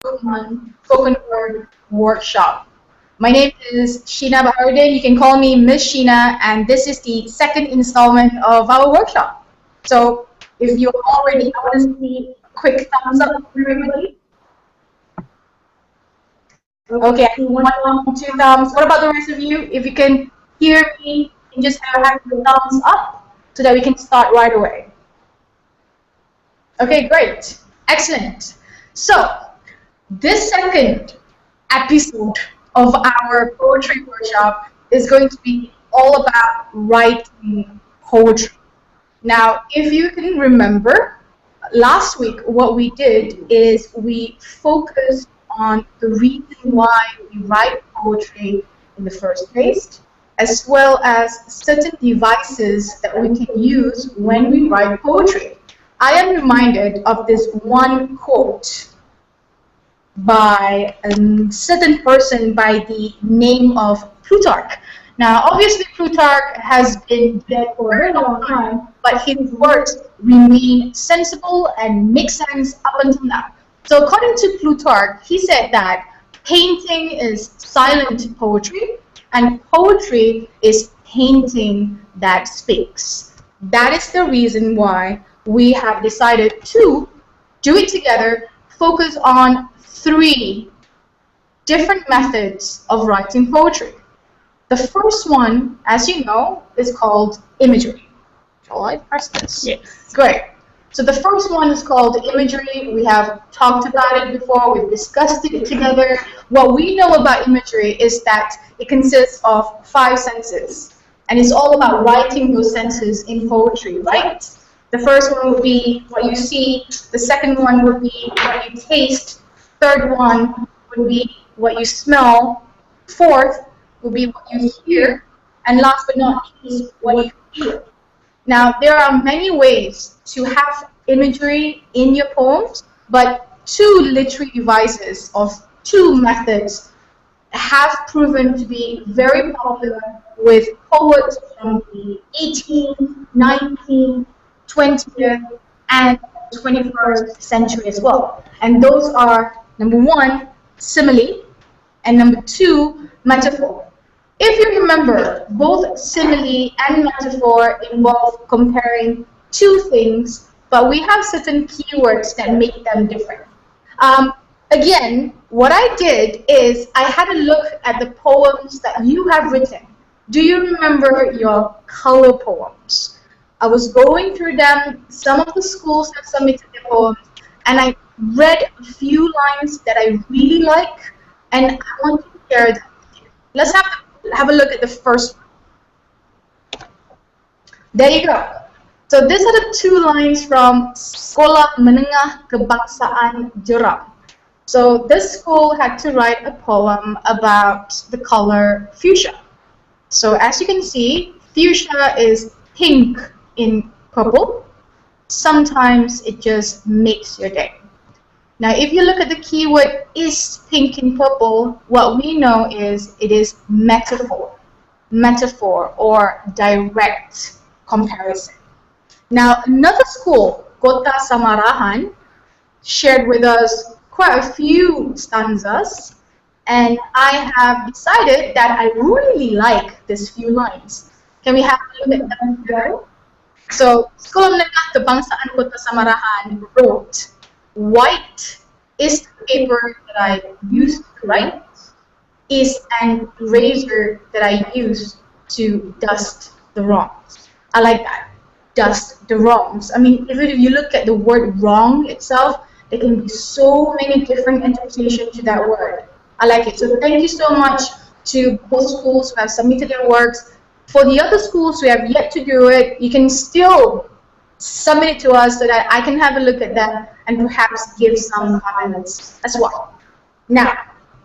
spoken word workshop. My name is Sheena Baharudin. You can call me Miss Sheena, and this is the second installment of our workshop. So, if you're all ready, I want to see quick thumbs up from everybody. Okay, I see one thumb, two thumbs. What about the rest of you? If you can hear me, you can just have your thumbs up so that we can start right away. Okay, great. Excellent. So, this second episode of our poetry workshop is going to be all about writing poetry. Now, if you can remember, last week what we did is we focused on the reason why we write poetry in the first place, as well as certain devices that we can use when we write poetry. I am reminded of this one quote by a certain person by the name of Plutarch. Now, obviously, Plutarch has been dead for a very long time, but his words remain sensible and make sense up until now. So, according to Plutarch, he said that painting is silent poetry, and poetry is painting that speaks. That is the reason why we have decided to do it together, focus on 3 different methods of writing poetry. The first one, as you know, is called imagery. Shall I press this? Yes. Great. So the first one is called imagery. We have talked about it before. We've discussed it together. What we know about imagery is that it consists of 5 senses. And it's all about writing those senses in poetry, right? The first one would be what you see. The second one would be what you taste. Third one would be what you smell. Fourth would be what you hear. And last but not least, what you feel. Now, there are many ways to have imagery in your poems, but 2 literary devices or 2 methods have proven to be very popular with poets from the 18th, 19th, 20th, and 21st century as well. And those are, number 1, simile, and number 2, metaphor. If you remember, both simile and metaphor involve comparing 2 things, but we have certain keywords that make them different. Again, what I did is I had a look at the poems that you have written. Do you remember your color poems? I was going through them. Some of the schools have submitted their poems, and I read a few lines that I really like, and I want to share them with you. Let's have a look at the first one. There you go. So these are the 2 lines from Sekolah Menengah Kebangsaan Jeram. So this school had to write a poem about the color fuchsia. So as you can see, fuchsia is pink in purple. Sometimes it just makes your day. Now, if you look at the keyword is pink in purple, what we know is it is metaphor or direct comparison. Now, another school, Kota Samarahan, shared with us quite a few stanzas, and I have decided that I really like these few lines. Can we have a look at them together? So, Sekolah Menengah Kebangsaan Kota Samarahan wrote, white is the paper that I use to write, is an eraser that I use to dust the wrongs. I like that. Dust the wrongs. I mean, even if you look at the word wrong itself, there can be so many different interpretations to that word. I like it. So thank you so much to both schools who have submitted their works. For the other schools who have yet to do it, you can still submit it to us so that I can have a look at them and perhaps give some comments as well. Now,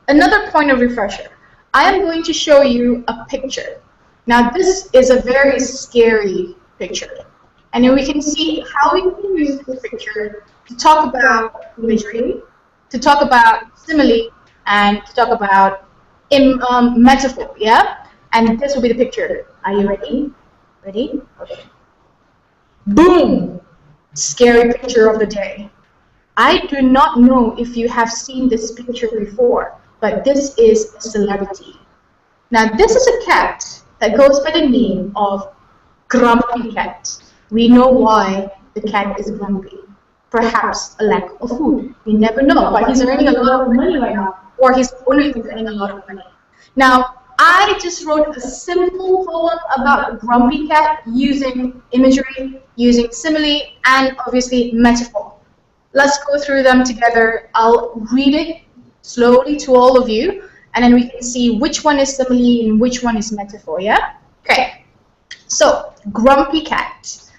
another point of refresher. I am going to show you a picture. Now, this is a very scary picture. And then we can see how we can use this picture to talk about imagery, to talk about simile, and to talk about metaphor, yeah? And this will be the picture. Are you ready? Ready? Okay. Boom! Scary picture of the day. I do not know if you have seen this picture before, but this is a celebrity. Now, this is a cat that goes by the name of Grumpy Cat. We know why the cat is grumpy. Perhaps a lack of food. We never know, but he's earning a lot of money right now, or his owner is earning a lot of money. Now, I just wrote a simple poem about Grumpy Cat using imagery, using simile, and obviously metaphor. Let's go through them together. I'll read it slowly to all of you, and then we can see which one is simile and which one is metaphor, yeah? Okay, so Grumpy Cat.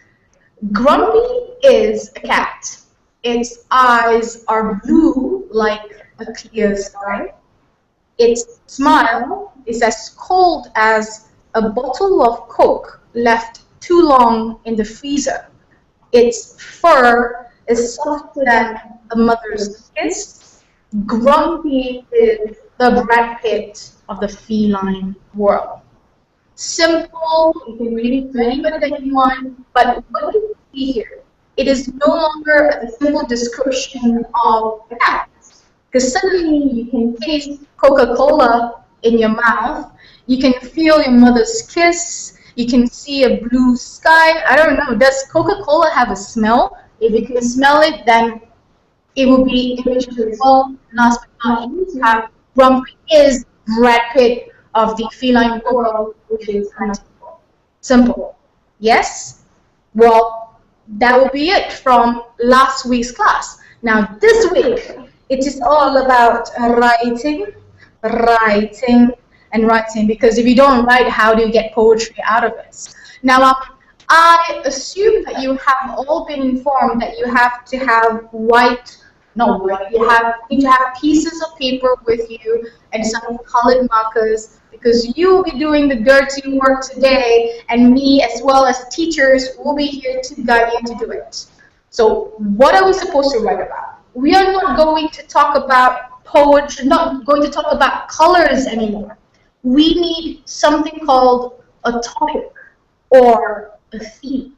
Grumpy is a cat. Its eyes are blue like a clear sky. Its smile is as cold as a bottle of Coke left too long in the freezer. Its fur is softer than a mother's kiss. Grumpy is the Brad Pitt of the feline world. Simple, you can read it to anybody that you want, but what do you see here? It is no longer a simple description of a cat. Because suddenly you can taste Coca-Cola in your mouth, you can feel your mother's kiss, you can see a blue sky. I don't know, does Coca-Cola have a smell? If you can smell it, then it will be imagery as well. Last but not least, Grumpy is Brad Pitt of the feline world, which is simple. Simple. Yes? Well, that will be it from last week's class. Now this week, it is all about writing, writing, and writing, because if you don't write, how do you get poetry out of it? Now, I assume that you have all been informed that you have to have you need to have pieces of paper with you and some colored markers, because you will be doing the dirty work today, and me as well as teachers will be here to guide you to do it. So what are we supposed to write about? We are not going to talk about poetry, not going to talk about colors anymore. We need something called a topic or a theme.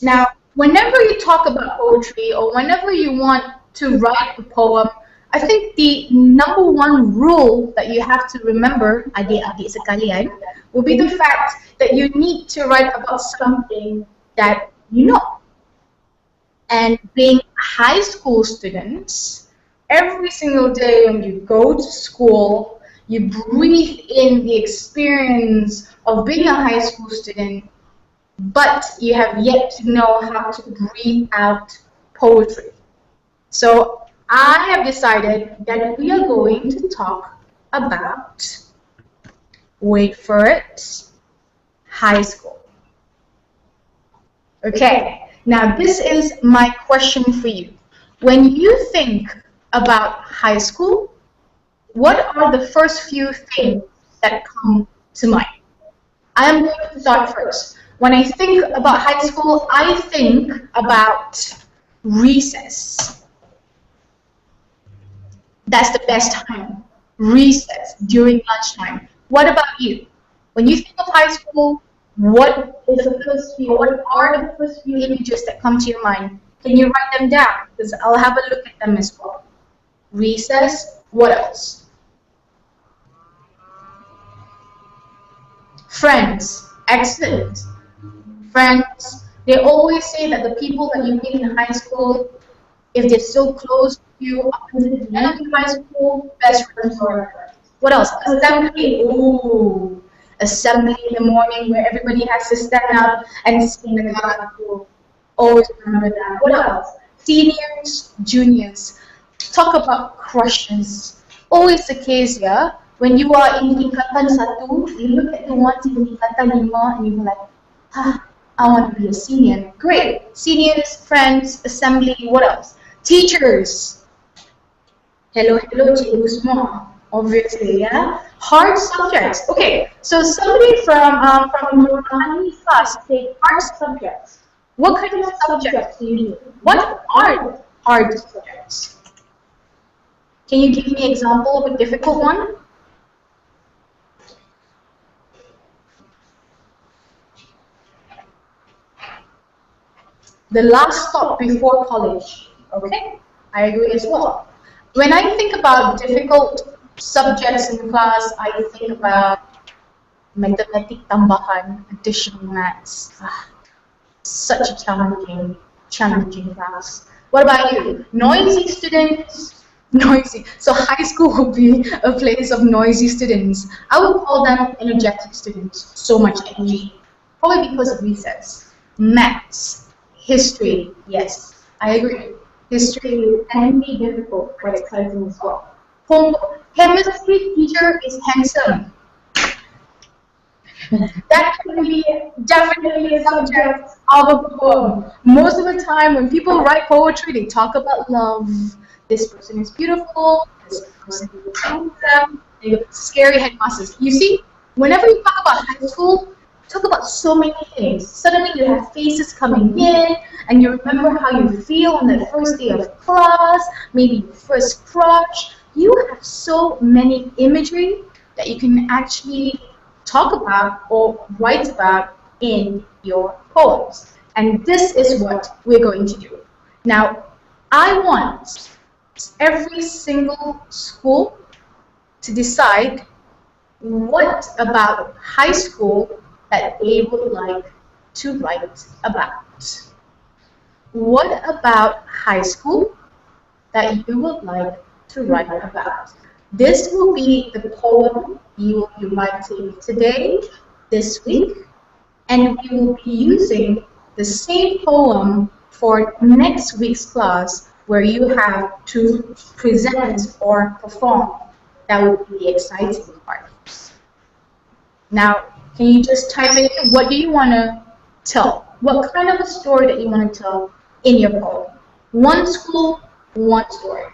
Now, whenever you talk about poetry or whenever you want to write a poem, I think the number one rule that you have to remember, adik-adik sekalian, will be the fact that you need to write about something that you know. And being high school students, every single day when you go to school, you breathe in the experience of being a high school student, but you have yet to know how to breathe out poetry. So I have decided that we are going to talk about, wait for it, high school. Okay, now this is my question for you. When you think about high school, what are the first few things that come to mind? I am going to start first. When I think about high school, I think about recess. That's the best time, recess, during lunchtime. What about you? When you think of high school, what are the first few images that come to your mind? Can you write them down? Because I'll have a look at them as well. Recess, what else? Friends, excellent. Friends, they always say that the people that you meet in high school, if they're still close to you up until the end of high school, best friends forever. What else? Assembly, ooh. Assembly in the morning where everybody has to stand up and sing the gospel. Always remember that. What else? Seniors, juniors. Talk about crushes. Always the case, yeah? When you are in tingkatan 1, you look at the ones in tingkatan 5 and you're like, I want to be a senior. Great. Seniors, friends, assembly, what else? Teachers. Hello, cikgu semua. Obviously, yeah? Hard subjects. Okay, so somebody from your class say hard subjects. What kind of subjects do you need? What are hard subjects? Can you give me an example of a difficult one? The last stop before college. Okay, I agree as well. When I think about difficult subjects in class, I think about mathematics tambahan, additional maths. Such a challenging class. What about you? Noisy students? Noisy. So high school will be a place of noisy students. I would call them energetic students. So much energy. Probably because of recess. Maths, history, yes, I agree. History can be difficult but exciting as well. Home chemistry teacher is handsome. That can be definitely a subject of a poem. Most of the time, when people write poetry, they talk about love. This person is beautiful. This person is handsome. They got scary headmasters. You see, whenever you talk about high school, talk about so many things. Suddenly, you have faces coming in, and you remember how you feel on that first day of class, maybe your first crush. You have so many imagery that you can actually talk about or write about in your poems. And this is what we're going to do. Now, I want every single school to decide what about high school that they would like to write about. What about high school that you would like to write about? This will be the poem you will be writing today, this week, and we will be using the same poem for next week's class where you have to present or perform. That would be the exciting part. Now, can you just type in what do you want to tell? What kind of a story that you want to tell in your poem? One school, one story.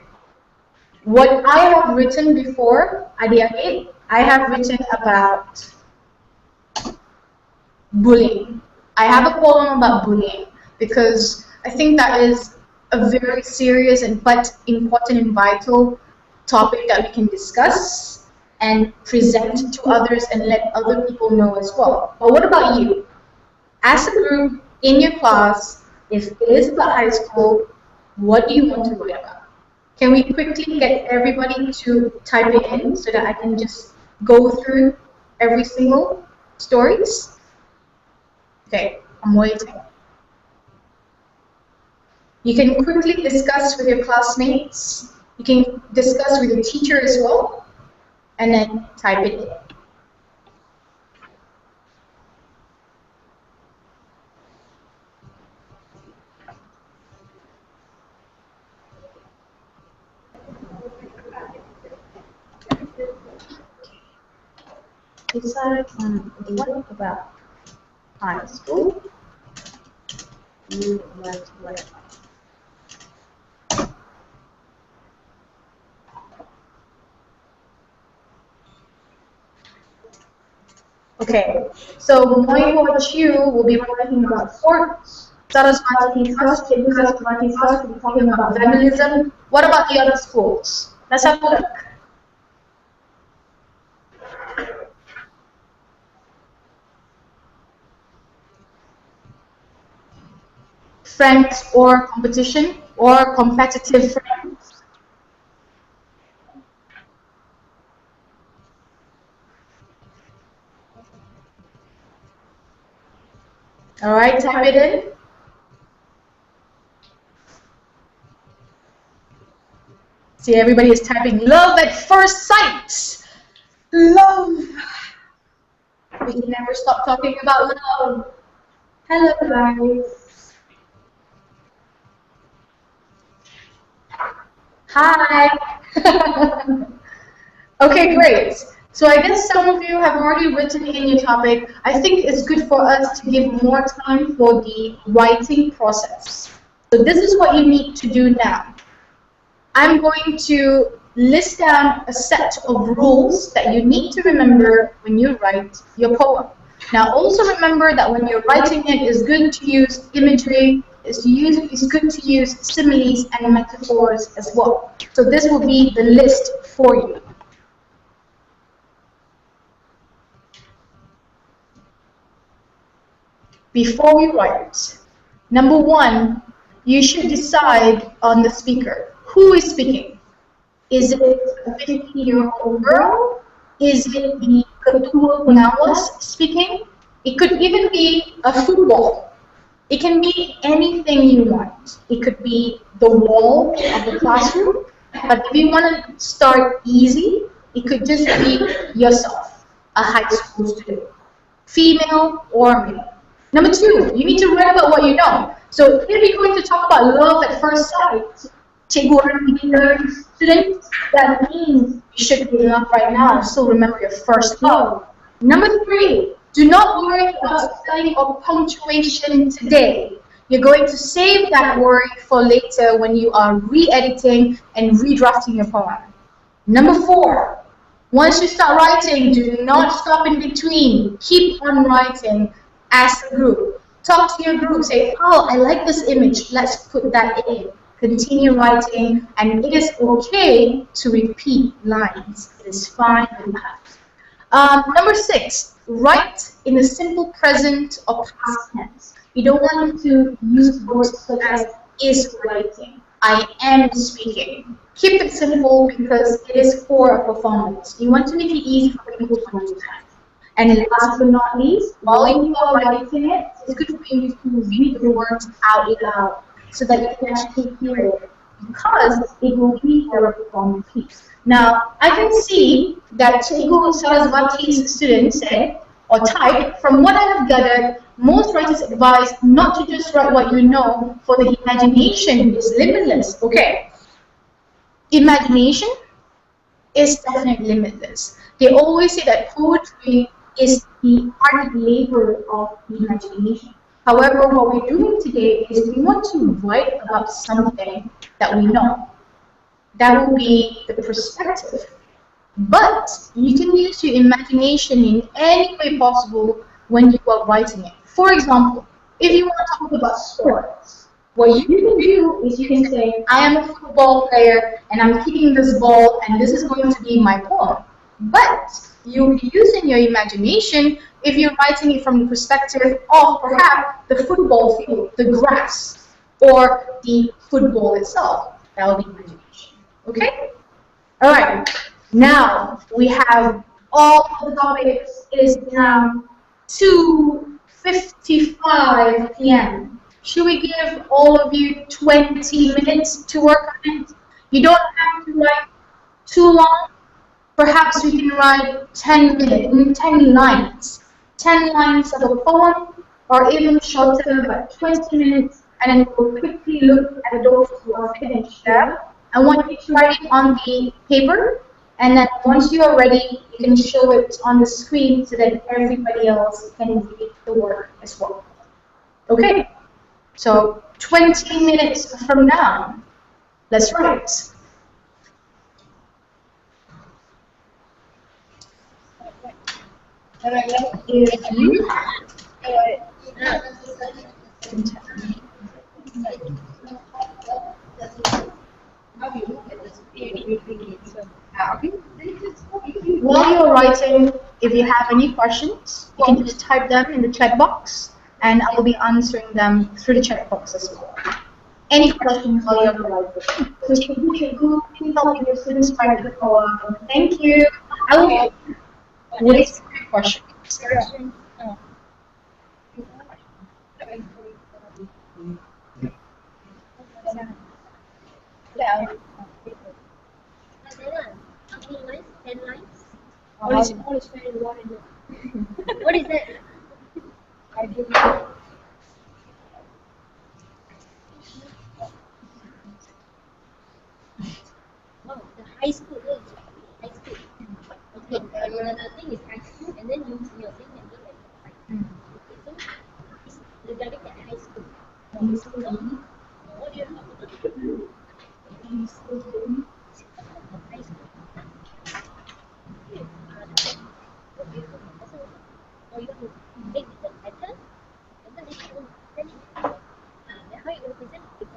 What I have written before, adik-adik, I have written about bullying. I have a poem about bullying because I think that is a very serious and but important and vital topic that we can discuss and present to others and let other people know as well. But what about you? As a group, in your class, if it is about high school, what do you want to write about? Can we quickly get everybody to type it in so that I can just go through every single stories? Okay, I'm waiting. You can quickly discuss with your classmates. You can discuss with your teacher as well, and then type it in. Decide on what about high school you would like to learn. Okay, so my what you will be writing about sports. Saraswati first, Ibu Saraswati first, we'll be talking about vandalism. What about the other schools? Let's have a look. Friends or competition or competitive friends. All right, type it in. See, everybody is typing love at first sight. Love. We can never stop talking about love. Hello, guys. Hi. Okay, great. So I guess some of you have already written in your topic. I think it's good for us to give more time for the writing process. So this is what you need to do now. I'm going to list down a set of rules that you need to remember when you write your poem. Now also remember that when you're writing it, it's good to use imagery, it's good to use similes and metaphors as well. So this will be the list for you. Before we write, number one, you should decide on the speaker. Who is speaking? Is it a 15-year-old girl? Is it the ketua pengawas speaking? It could even be a football. It can be anything you want. It could be the wall of the classroom. But if you want to start easy, it could just be yourself, a high school student, female or male. Number two, you need to write about what you know. So if you're going to talk about love at first sight, cikgu orang students, that means you should be in love right now. So remember your first love. Number three, do not worry about spelling or punctuation today. You're going to save that worry for later when you are re-editing and redrafting your poem. Number four, once you start writing, do not stop in between. Keep on writing as a group. Talk to your group. Say, oh, I like this image. Let's put that in. Continue writing, and it is okay to repeat lines. It is fine with that. Number six, write in the simple present or past tense. You don't want to use words such as is writing, I am speaking. Keep it simple because it is for a performance. You want to make it easy for people to understand. And last but not least, while you are writing it, it's good for you to read the words out loud so that you can actually hear it, because it will be for a performance piece. Now, I can see that Cikgu Sarasvati's student said, or typed, from what I have gathered, most writers advise not to just write what you know, for the imagination is limitless. Okay, imagination is definitely limitless. They always say that poetry is the hard labor of the imagination. However, what we're doing today is we want to write about something that we know. That will be the perspective. But you can use your imagination in any way possible when you are writing it. For example, if you want to talk about sports, what you can do is you can say, I am a football player and I'm kicking this ball and this is going to be my poem. But you'll be using your imagination if you're writing it from the perspective of perhaps the football field, the grass, or the football itself. That will be imagination. Okay? All right. Now we have all the topics. It is now 2:55 p.m. Should we give all of you 20 minutes to work on it? You don't have to write too long. Perhaps we can write 10 minutes, 10 lines. 10 lines of a poem, or even shorter, but 20 minutes, and then we'll quickly look at those who are finished there. I want you to write it on the paper, and then once you are ready, you can show it on the screen so that everybody else can read the work as well. Okay? So 20 minutes from now, let's write. If you while you're writing, if you have any questions, you can just type them in the chat box, and I will be answering them through the chat box as well. Any questions while you're writing? So, please help your students write the poem. Thank you. I will wait for your questions. What is that? I don't know. Oh, the high school. High school. Okay, another thing is high school, and then you your thing can be like okay, so it's regarding that high school. What do you have to do? High school. Or you want to make the letter, and then you will send it. Then how you will present it?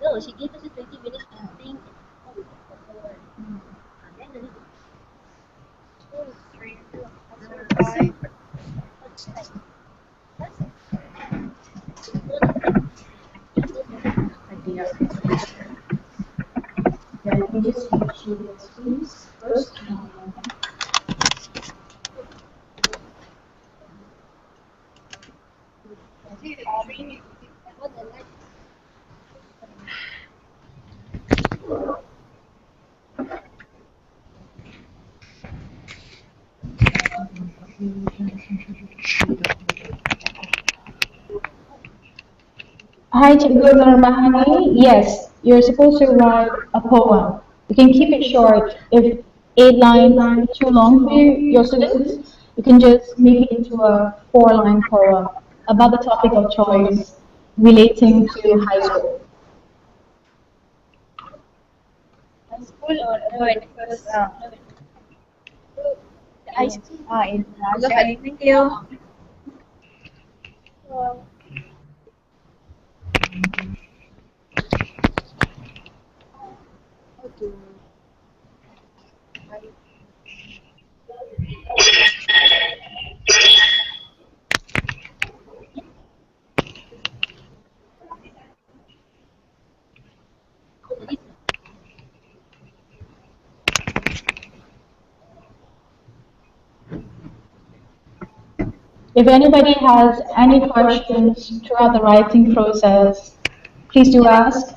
No, she gave us 20 minutes to think how we can perform. Then the next 2, 3, 4, 5. Yeah. Yeah, let me just show the screens first. What the light? Hi, Cikgu Nurmahani. Yes, you're supposed to write a poem. You can keep it short. If 8 lines is too long for your students, you can just make it into a 4-line poem about the topic of choice relating to high school. High school or avoid first The high school. in okay, thank you. If anybody has any questions throughout the writing process, please do ask.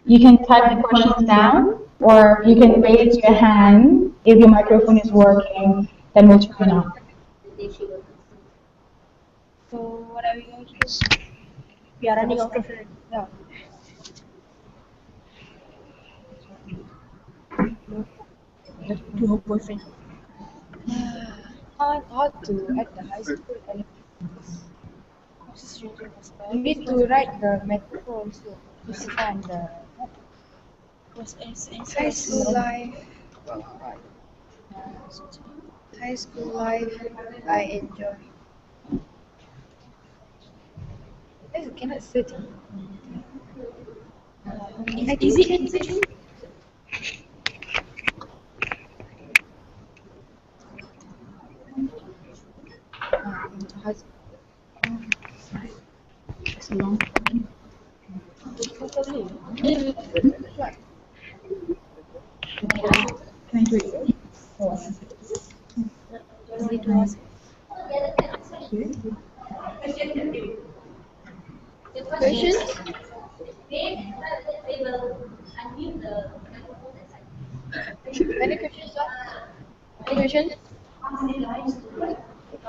You can type the questions down, or you can raise your hand if your microphone is working, then we'll turn it on. Then she will. So what are we going to do? We are running out of time. Yeah. To her boyfriend. How to at the high school and you need to write the metaphor also to find the High school life. High school life. I enjoy. I cannot search. Is it easy? It's long. Can I do it? Easy to ask. Questions? Any questions? Any questions?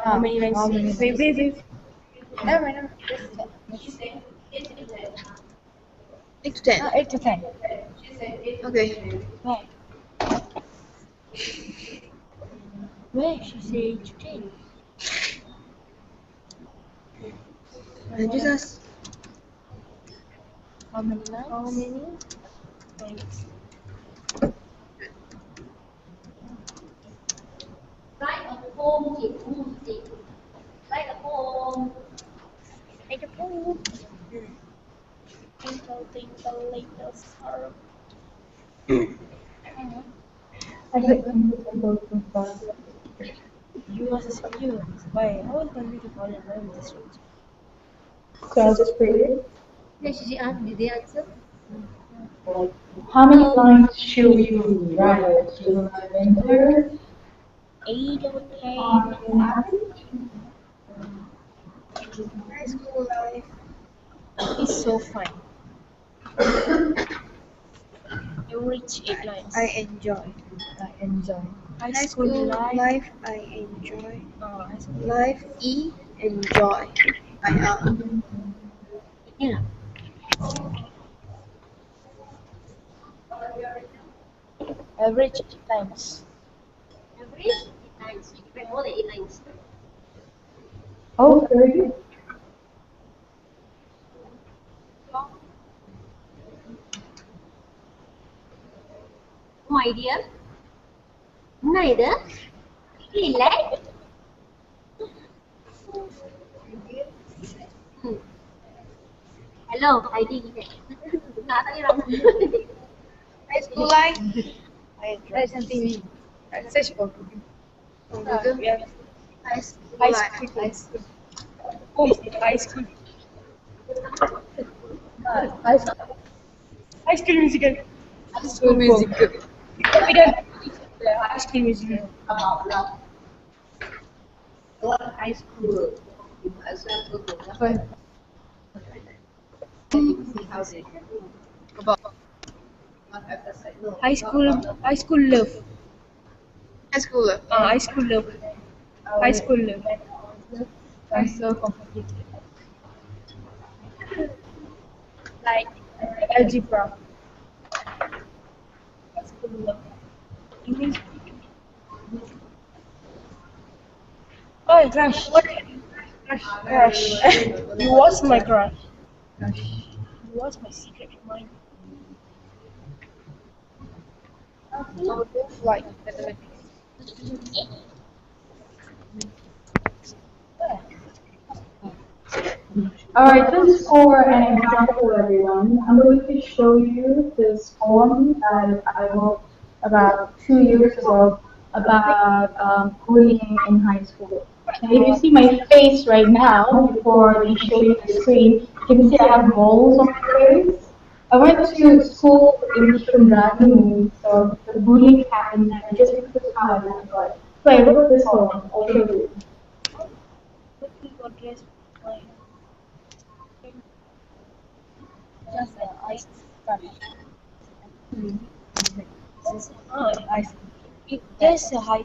How many lines? How many? Wait. Never mind. 8 to 10. 8 to 10. Okay. Where? Where? She said 8 to 10. Just ask. How many lines? How many? Lines. Write a poem to music. Write a poem. Make a poem. Twinkle, twinkle, little star. I like Twinkle Star. You are secure. Why? How is going to fall in love with this road? So I'll just read it. Then she asked, did they answer? How many lines should you write to Lavender? 8 or 10. On average? High school life. It's so fun. You reach 8 lines. I enjoy. High High school school life. life. I enjoy. High school Life. Enjoy. Yeah. Average 8 lines. Average 8 lines. You can write more than 8 lines. Oh, 30? No idea? Neither. Relax. Hello, ID. Nggak tahu orang. High school life. I enjoy. Write something new. Search for Google. On Google. Yeah. High school High life. school. High school. Oh, high school. High school. High School Musical. High School Musical. We don't the High School Musical. What high school? But How they about no. High School Love. high school. High School Love. High School Love. I'm so complicated. Like algebra. High School Love. English. Oh, crush. What? Crush. You was my crush. You was my secret mind. Like mathematics. Alright, just for an example, everyone, I'm going to show you this poem that I wrote about 2 years ago about bullying in high school. And if you see my face right now, before we show you the screen, you can see I have moles on my face. I went to school in Shundrani, so the bullying happened there just because of how I look like. So I wrote this poem. I'll show you. What you got dressed my just an ice cream. Oh, ice cream. Just a high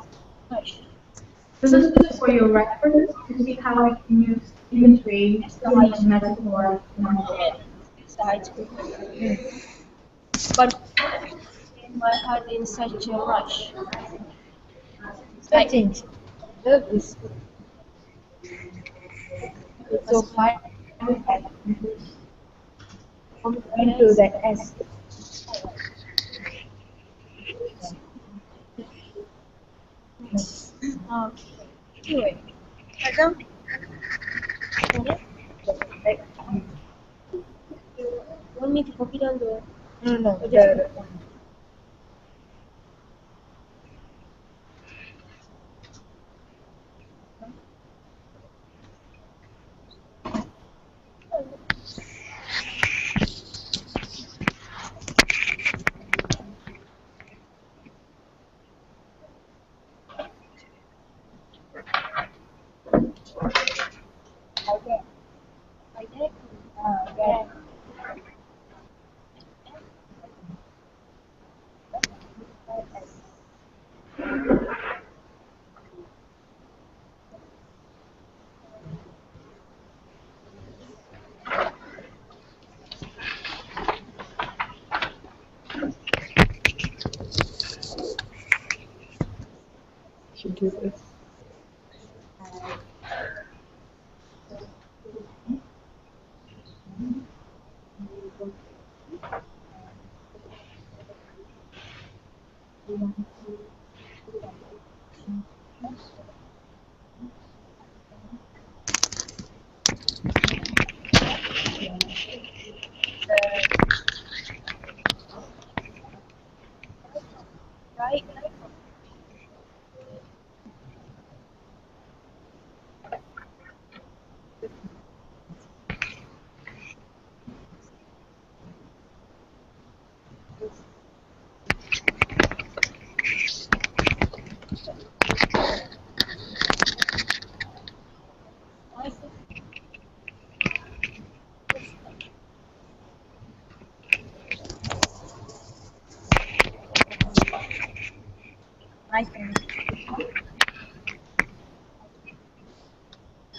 crush. This is just for your reference to see how we can use imagery using a metaphor in our book. It's a high school. But my heart in such a rush. I think love is so hard into that S. Anyway, Adam, you want me to copy down the? No, I did. Yeah. should do this. Right. Nice.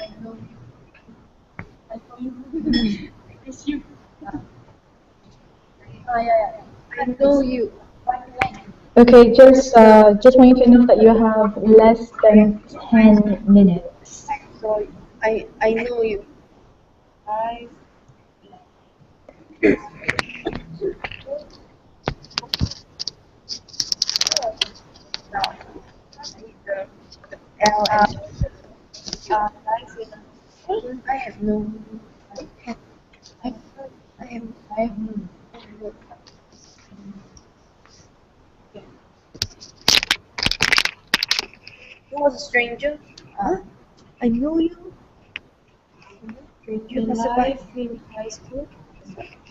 I know. I know you. It's you. Yeah. I know you. Okay, just want you to know that you have less than 10 minutes. So I know you. I L and nice. I have no. I have no. You was a stranger. I know you. You was a life in high school.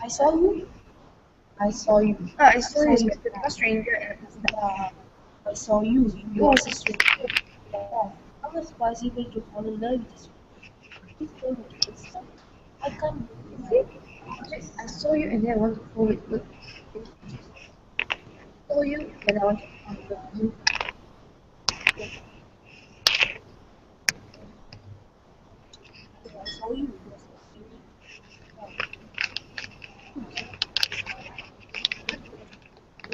I saw you. I saw you. I saw you with a stranger at the start. I saw you. You was a stranger. Yeah. How was it possible to fall in love with this? This girl was first time. I can't believe it. I saw you and then I want to fall in love. Saw you and I want to fall in love. I saw you.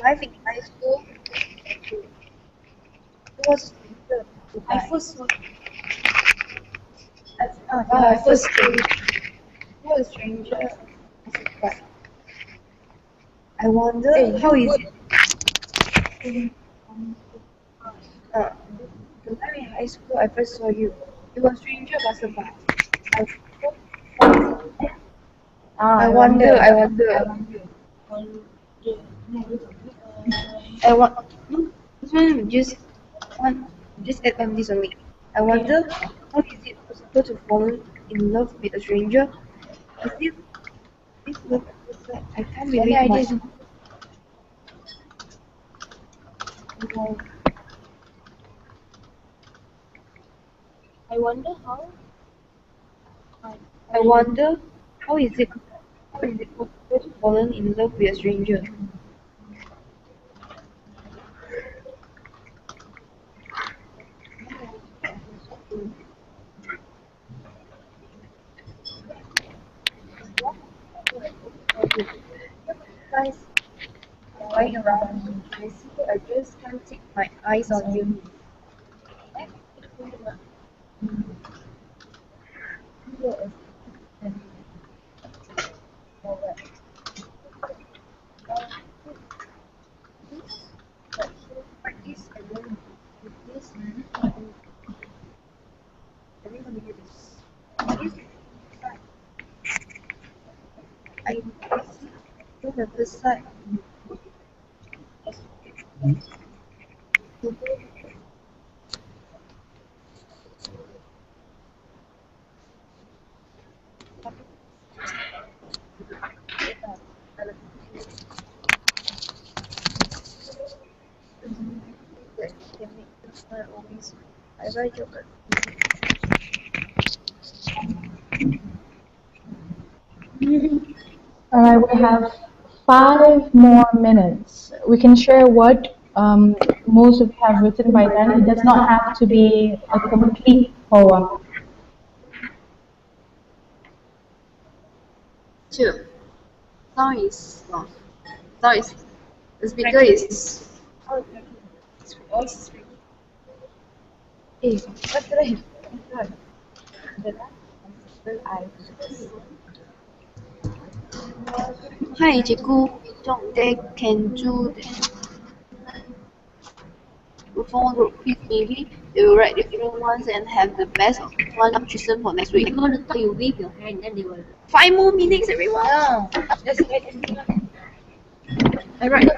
Life in high school was the I first saw I first was a stranger. I said, but I wonder how is it? Uh, the time in high school I first saw you. You were a stranger passerby. I, I wonder. I want. No, this one just add on this only. I wonder how is it possible to fall in love with a stranger? Is it this love at first sight? I can't relate much. I wonder how. I wonder how is it possible to fall in love with a stranger? Guys, lying around. I see. I just can't take my eyes on you. Practice and then with this. I think I'm gonna do this. This I see from the first side. Always. I write your All right, we have 5 more minutes. We can share what most of you have written by then. It does not have to be a complete poem. two. Sound is long. Sound is the speaker is. Voice is What did I have? Hai cikgu, they can do the phone group quiz maybe. They will write different ones and have the best one chosen for next week. I'm going to tell you wave your hand, then they will. 5 more minutes, everyone. just like I write.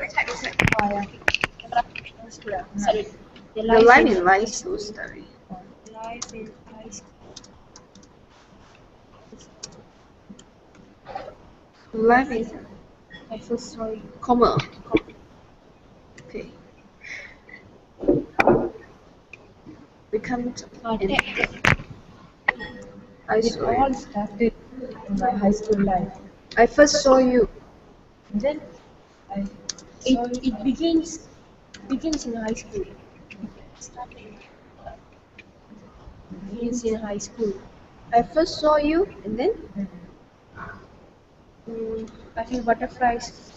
sorry. The life in life school story. Life in high school. Life is I first saw you. comma. Okay. We come to end. It all started in my high school life. I first saw you. Then it begins in high school. Begins in high school. I first saw you and then I feel butterflies.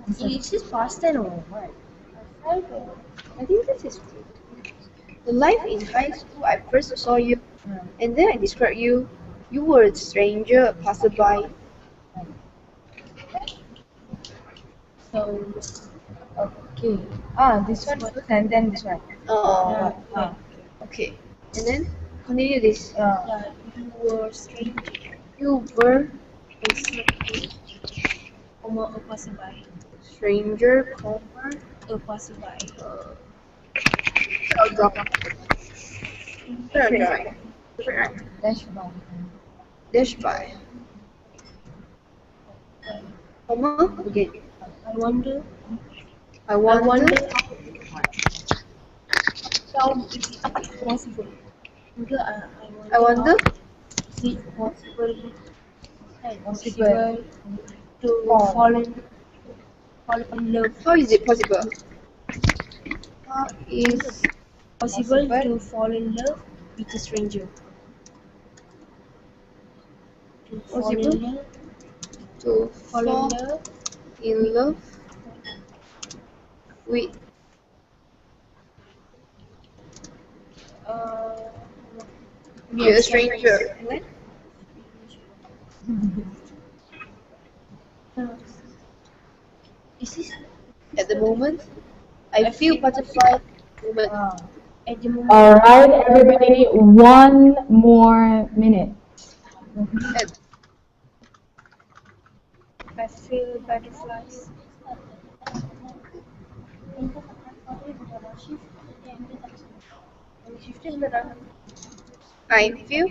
Is this past tense or what? I think this is the life in high school. I first saw you and then I described you. You were a stranger, a passerby. So okay. This one first and then this one. Okay. And then continue this. Yeah, you were stranger. You were A passerby. stranger, comma. A passerby. I'll drop. Right. That's wrong. dash by. Comma again. I wonder. I I wonder. wonder how it is possible. Enggak, I wonder. is it possible Possible. to fall in love? How is it possible? How is Possible possible to fall in love with a stranger? To fall in possible love, to fall in fall love in love with uh, a stranger? When? is this At the moment, I feel butterfly moment. at the moment? All right, everybody, one more minute. At, I feel butterflies. Shifting around I feel.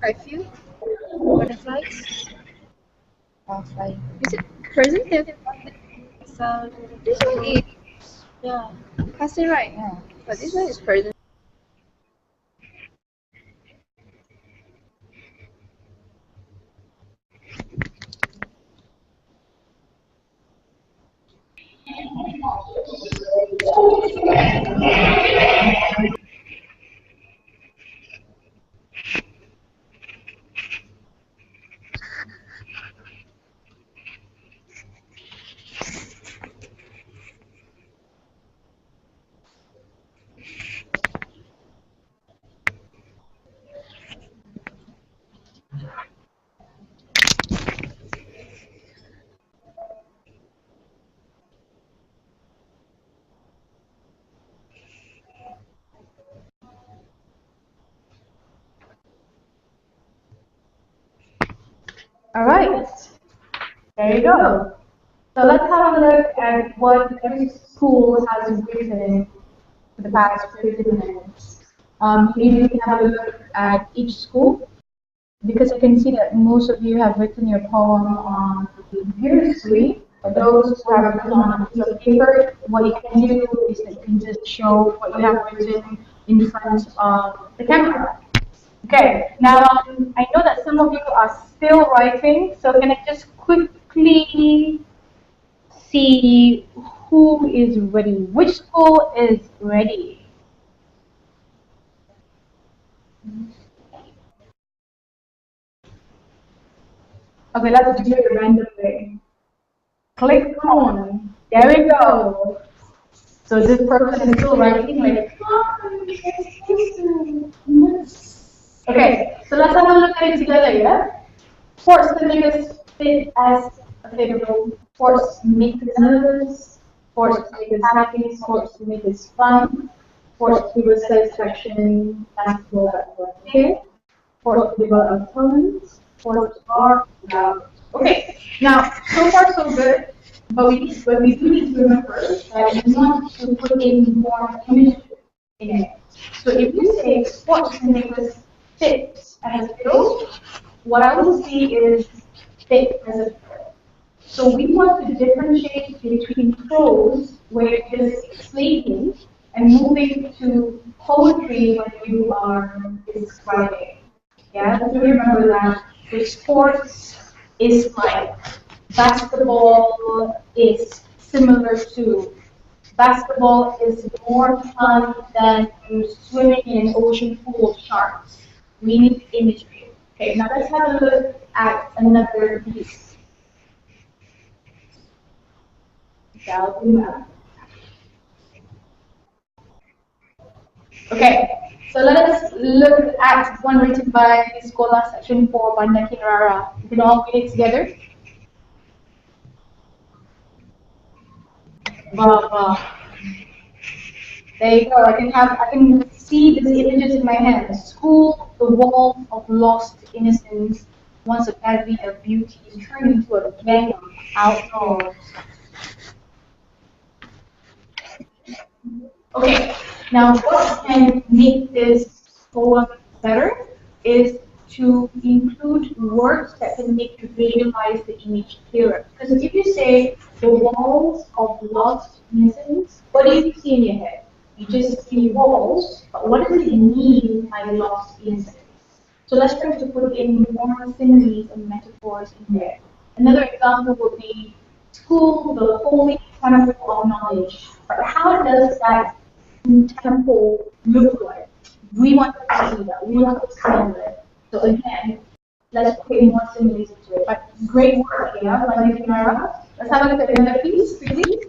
I feel. butterflies. Butterfly. Is it present tense? Found This one is yeah. past tense, right? But this one is present. All right, there you go. So let's have a look at what every school has written for the past 50 minutes. Maybe we can have a look at each school because I can see that most of you have written your poem on the computer screen. For those who have written on a piece of paper, what you can do is that you can just show what you have written in front of the camera. Okay, now I know that some of you are still writing, so can I just quickly see who is ready? Which school is ready? Okay, let's do it randomly. Click on. There we go. So this person is still writing like, okay, so let's have a look at it together, yeah? Sports can make us fit as a favorable. Sports make us nervous. Sports make us happy. Sports make us fun. Sports give us satisfaction. Basketball, basketball, okay? Sports develop talents. Sports are loud. Okay, now so far so good, but we do need to remember that we want to put in more images in it. So if we say sports can make us fit as a fiddle, what I will see is fit as a fiddle. So we want to differentiate between prose, where you're just explaining, and moving to poetry when you are describing. Yeah, so remember that. So sports is like basketball is similar to basketball is more fun than swimming in an ocean full of sharks. We need imagery. Okay, now let's have a look at another piece. Shall we move? Okay, so let us look at one written by Sekolah Section 4 Banda Kinrara. You can all read it together. Wow. There you go. I can see these images in my head. School, the wall of lost innocence, once a pavilion of beauty, is turned into a gang of outlaws. Okay, now what can make this poem better is to include words that can make you visualize the image clearer. Because if you say the walls of lost innocence, what do you see in your head? You just see walls, but what does it mean by lost innocence? So let's try to put in more similes and metaphors in there. Another example would be school, the holy temple of knowledge. But how does that temple look like? We want to see that. We want to smell it. So again, let's put in more similes into it. But great work, yeah, Lani Mara. Let's have a look at another piece, quickly.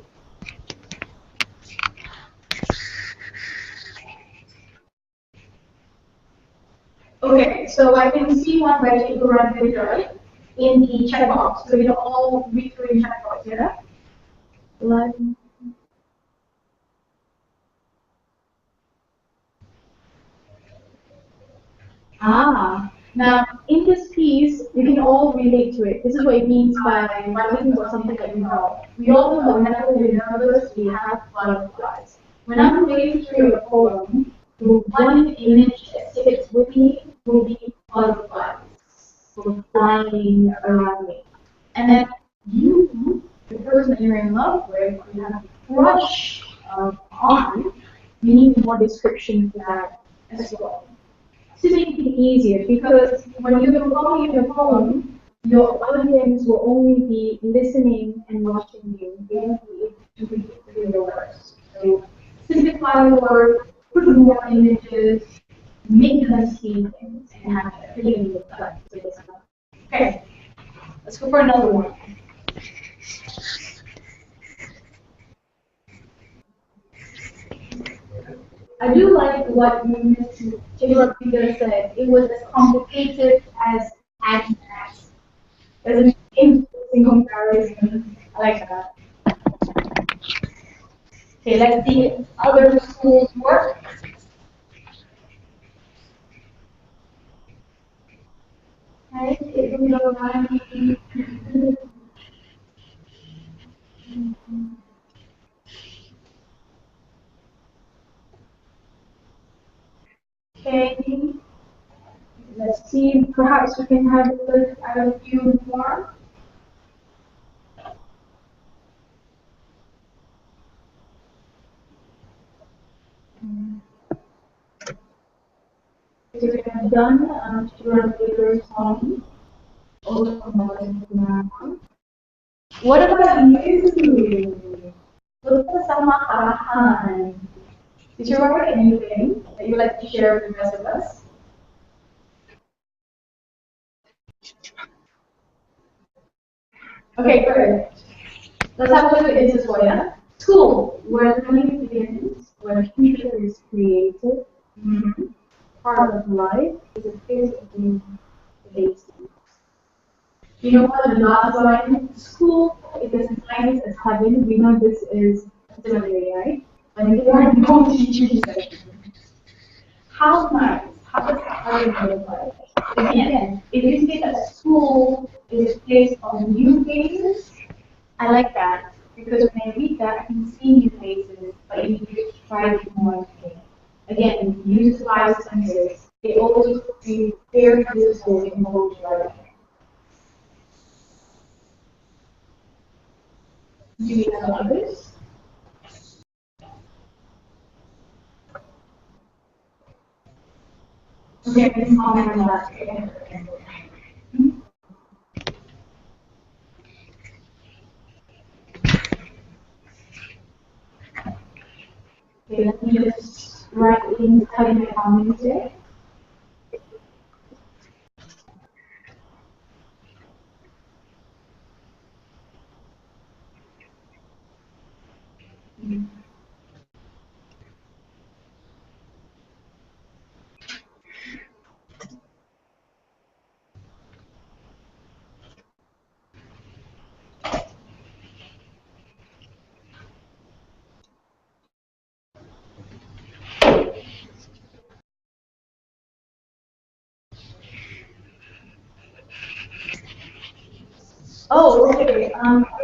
Okay, so I can see one by Chikurandra in the chat box. So you all read through the chat box, yeah? Now in this piece, we can all relate to it. This is what it means by writing about something that we know. We all know that whenever we're nervous, we have butterflies. When I'm reading through a poem, the one image that sticks with me will be butterflies flying around me. And then you, the person that you're in love with, you have a crush on, you need more description for that as well. To make it easier, because when you're performing your poem, your audience will only be listening and watching you. They won't be able to read through your words. So simplify the word, put more images, make them see things, and have a feeling of that. Okay, let's go for another one. I do like what Mr. J. Rodriguez said. It was as complicated as Agnes. There's an interesting comparison. I like that. Okay, let's see other schools work. Right, it will go around. Okay, let's see. Perhaps we can have a look at a few more. So we have done Rodriguez's song. Also, what about you? Lupa sama arahan. Did you write anything that you would like to share with the rest of us? Okay, good. Let's have a look at this as well, yeah? School, where learning begins, where the future is created. Part of life is a phase of being basic. You know what, the last line, school is as nice as heaven. We know this is similarly, right? And there are no teachers. How nice? How does heaven look like? Again, if you say that school is a place of new faces, I like that. Because when I read that, I can see new faces, but you need to try to more things. Again, use the five senses. They always be very useful in both writing. Do you have others? Okay, I can comment on that. Okay, let me just write in type my comments here. Oh, okay.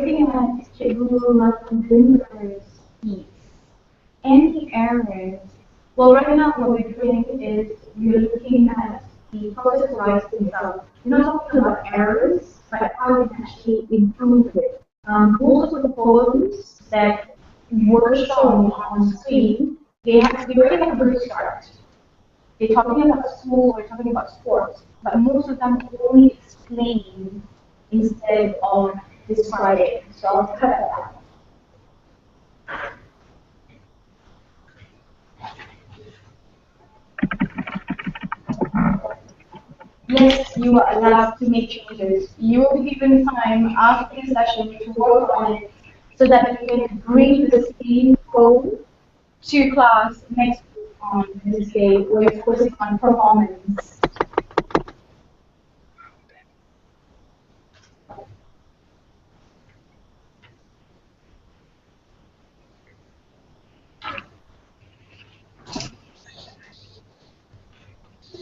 Looking at Google Windows piece. Any errors? Well, right now what we're doing is we're looking at the process of writing itself. You're not talking about errors, but how you can actually improve it. Most of the poems that were shown on screen, they already have a good start. They're talking about school, they're talking about sports, but most of them only explain instead of describing. So I'll cut that out. Yes, you are allowed to make changes. You will be given time after the session to work on it so that you can bring the same code to class next week on this day where you're focusing on performance.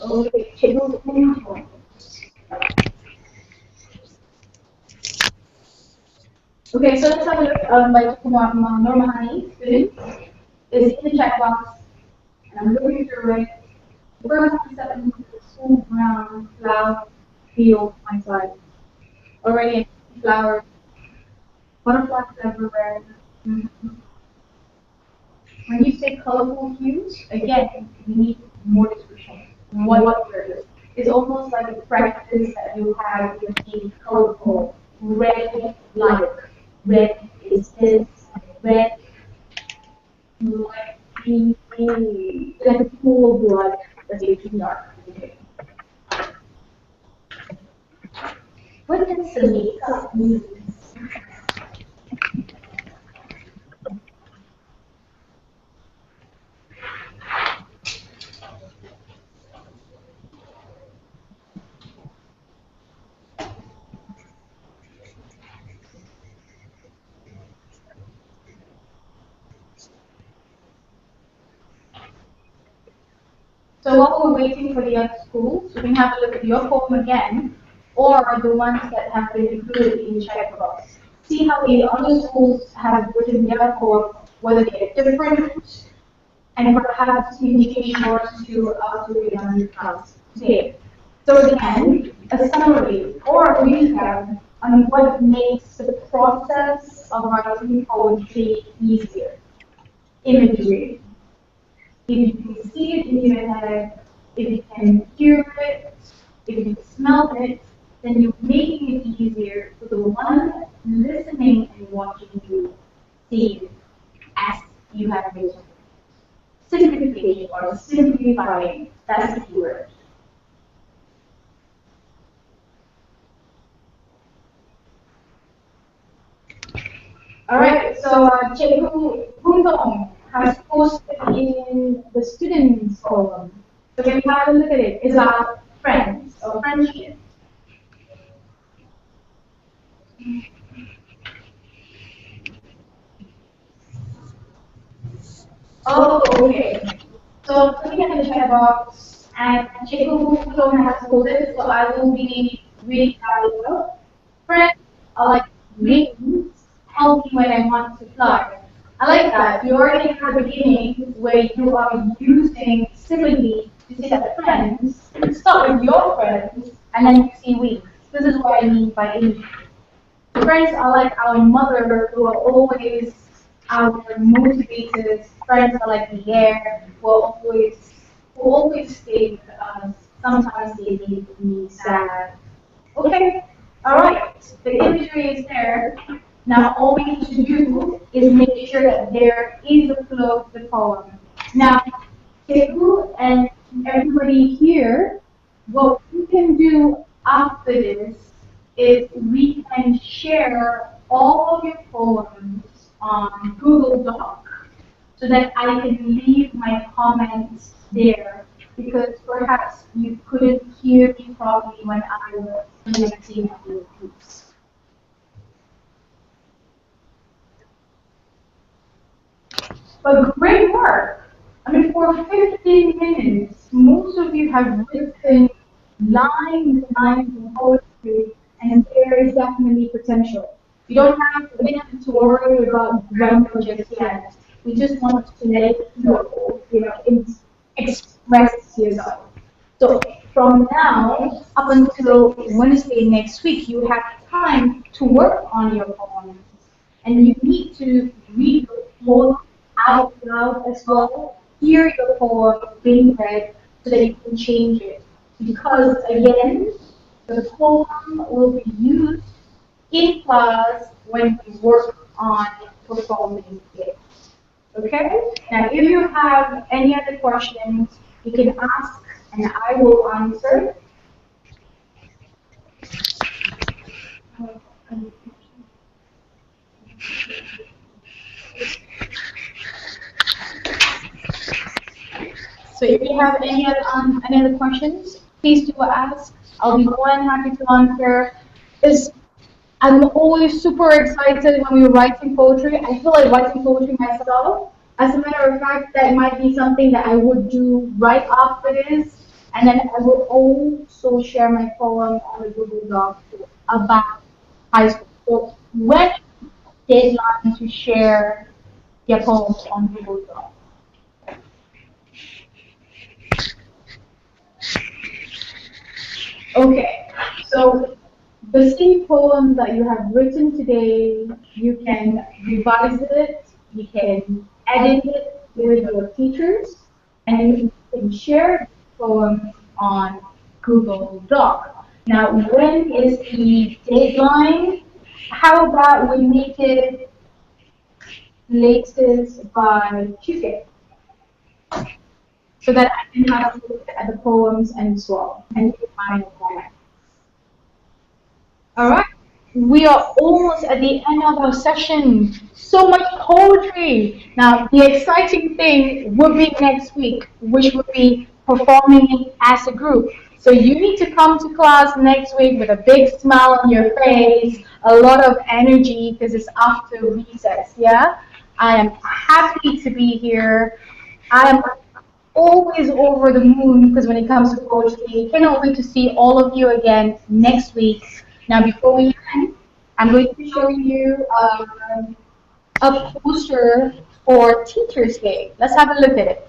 Okay, cikgu. Okay, so let's have a look by Normahani, students, is in the chat box, and I'm looking through it. The first one is that in the school ground, flower, field, outside. Already flowers, butterflies everywhere. Mhm. When you say colorful hues, again, you need more description. What colors? It's almost like a practice that you have with the colorful. Red, like red is this, red, like like a pool of blood that's way too dark. Okay. What does the makeup mean? So while we're waiting for the other schools, we can have a look at your poem again, or the ones that have been included in chat box. See how the other schools have written their poem, whether they are different, and perhaps communication works to read on your class. Okay. So again, a summary or a recap on what makes the process of writing poetry easier. Imagery. If you can see it in your head, if you can hear it, if you can smell it, then you're making it easier for the one listening and watching you see it as you have written. Simplification or simplifying, that's the keyword. Alright, so Cikgu Gundong has posted in the students column. So can we have a look at it? It's about friends or friendship. Oh, okay. So looking at the chat box, and Cikgu Gundong has posted, so I will be reading out as well. Friends are like wings, help me when I want to fly. I like that. You already have a beginning where you are using simile to say that friends, start with your friends, and then you see we. This is what I mean by imagery. Friends are like our mother who are always our motivators. Friends are like the air who always stay with us. Sometimes they make me sad. Okay, alright, the imagery is there. Now all we need to do is make sure that there is a flow of the poem. Now, Keku and everybody here, what we can do after this is we can share all of your poems on Google Doc so that I can leave my comments there because perhaps you couldn't hear me properly when I was connecting the groups. But great work! I mean, for 15 minutes, most of you have written lines and lines of poetry, and there is definitely potential. You don't have to worry about grammar just yet. We just want to let you know, express yourself. So from now up until Wednesday next week, you have time to work on your poems. And you need to read your poem out loud as well, hear your poem being read so that you can change it. Because again, the poem will be used in class when we work on performing it. Okay? Now, if you have any other questions, you can ask and I will answer. So if you have any other questions, please do ask. I'll be more than happy to answer. Is I'm always super excited when we're writing poetry. I feel like writing poetry myself. As a matter of fact, that might be something that I would do right after this. And then I will also share my poem on the Google Doc about high school. So when deadline to share your poems on Google Doc? Okay, so the same poem that you have written today, you can revise it, you can edit it with your teachers, and you can share the poem on Google Doc. Now, when is the deadline? How about we make it latest by Tuesday, so that I can have a look at the poems as well and get my format. All right, we are almost at the end of our session. So much poetry. Now, the exciting thing will be next week, which will be performing as a group. So you need to come to class next week with a big smile on your face, a lot of energy because it's after recess. Yeah, I am happy to be here. I am always over the moon because when it comes to poetry, cannot wait to see all of you again next week. Now, before we end, I'm going to show you a poster for Teachers Day. Let's have a look at it.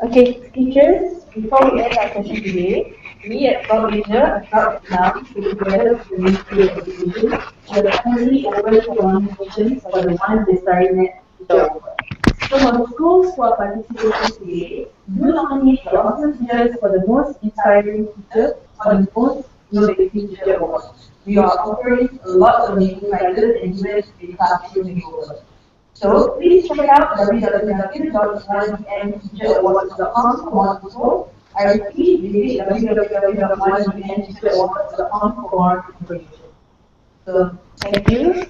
Okay, teachers, before we end our session today, we at FrogAsia are proud to announce that together with the Ministry of Education, we are currently open for nominations for the One Designet Teacher Award. So for the schools who are participating today, do nominate your awesome teachers for the most inspiring teacher or the most innovative teacher award. We are offering a lot of amazing prizes and even a classroom makeover. So please check out www.1mteacherawards.com for more info. I repeat, visit www.1mteacherawards.com for more information. So thank you.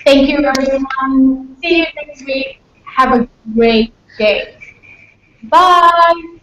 Thank you, everyone. See you next week. Have a great day. Bye.